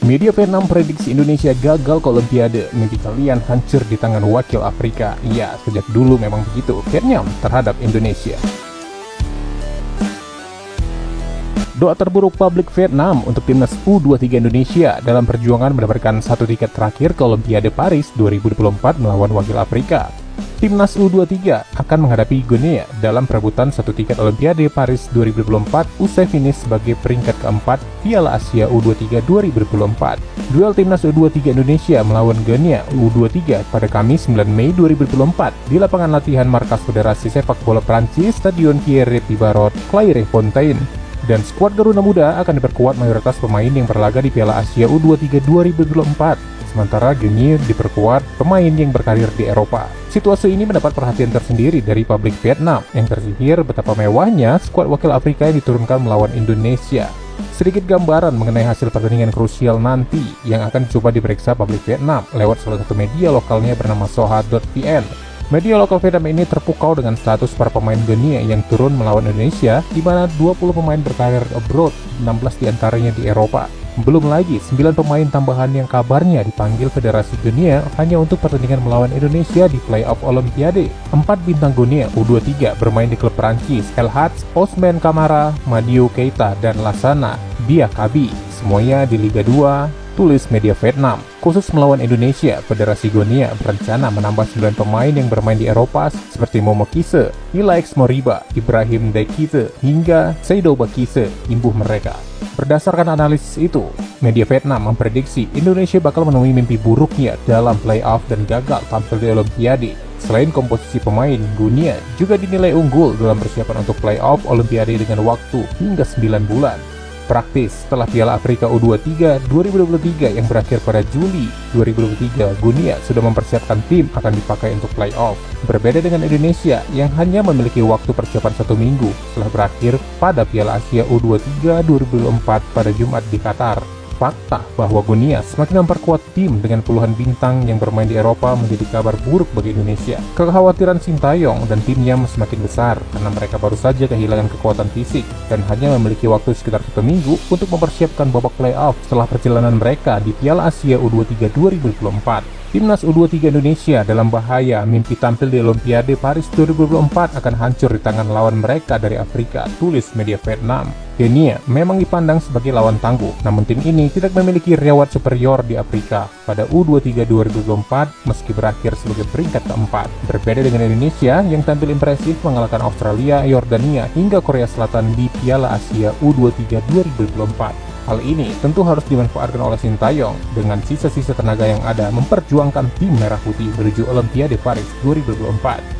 Media Vietnam prediksi Indonesia gagal ke Olimpiade, mimpi kalian hancur di tangan wakil Afrika. Ya, sejak dulu memang begitu Vietnam terhadap Indonesia. Doa terburuk publik Vietnam untuk timnas U23 Indonesia dalam perjuangan mendapatkan satu tiket terakhir ke Olimpiade Paris 2024 melawan wakil Afrika. Timnas U23 akan menghadapi Guinea dalam perebutan satu tiket Olimpiade Paris 2024 usai finish sebagai peringkat keempat Piala Asia U23 2024. Duel timnas U23 Indonesia melawan Guinea U23 pada Kamis 9 Mei 2024 di lapangan latihan markas Federasi Sepak Bola Prancis Stadion Pierre Pibarot, Clairefontaine. Dan skuad Garuda Muda akan diperkuat mayoritas pemain yang berlaga di Piala Asia U23 2024. Sementara Guinea diperkuat pemain yang berkarir di Eropa. Situasi ini mendapat perhatian tersendiri dari publik Vietnam yang tersihir betapa mewahnya skuad wakil Afrika yang diturunkan melawan Indonesia. Sedikit gambaran mengenai hasil pertandingan krusial nanti yang akan coba diperiksa publik Vietnam lewat salah satu media lokalnya bernama Soha.vn. Media lokal Vietnam ini terpukau dengan status para pemain Guinea yang turun melawan Indonesia, di mana 20 pemain berkarir abroad, 16 diantaranya di Eropa. Belum lagi 9 pemain tambahan yang kabarnya dipanggil Federasi Guinea hanya untuk pertandingan melawan Indonesia di playoff Olimpiade. 4 bintang Guinea U23 bermain di klub Perancis, El Hadj, Ousmane Camara, Madiou Keita, dan Lassana Diakhaby. Semuanya di Liga 2, tulis media Vietnam. Khusus melawan Indonesia, Federasi Guinea berencana menambah 9 pemain yang bermain di Eropa seperti Momo Kise, Ilaix Moriba, Ibrahim Dekite, hingga Seydou Bakise, imbuh mereka. Berdasarkan analisis itu, media Vietnam memprediksi Indonesia bakal menemui mimpi buruknya dalam playoff dan gagal tampil di Olimpiade. Selain komposisi pemain, Guinea juga dinilai unggul dalam persiapan untuk playoff Olimpiade dengan waktu hingga 9 bulan. Praktis, setelah Piala Afrika U23 2023 yang berakhir pada Juli 2023, Guinea sudah mempersiapkan tim akan dipakai untuk playoff. Berbeda dengan Indonesia yang hanya memiliki waktu persiapan 1 minggu setelah berakhir pada Piala Asia U23 2024 pada Jumat di Qatar. Fakta bahwa Guinea semakin memperkuat tim dengan puluhan bintang yang bermain di Eropa menjadi kabar buruk bagi Indonesia. Kekhawatiran Sintayong dan timnya semakin besar karena mereka baru saja kehilangan kekuatan fisik dan hanya memiliki waktu sekitar 1 minggu untuk mempersiapkan babak playoff setelah perjalanan mereka di Piala Asia U23 2024. Timnas U23 Indonesia dalam bahaya, mimpi tampil di Olimpiade Paris 2024 akan hancur di tangan lawan mereka dari Afrika, tulis media Vietnam. Guinea memang dipandang sebagai lawan tangguh, namun tim ini tidak memiliki riwayat superior di Afrika pada U23 2024 meski berakhir sebagai peringkat keempat. Berbeda dengan Indonesia yang tampil impresif mengalahkan Australia, Yordania, hingga Korea Selatan di Piala Asia U23 2024. Hal ini tentu harus dimanfaatkan oleh Sintayong dengan sisa-sisa tenaga yang ada memperjuangkan tim Merah Putih menuju Olimpiade Paris 2024.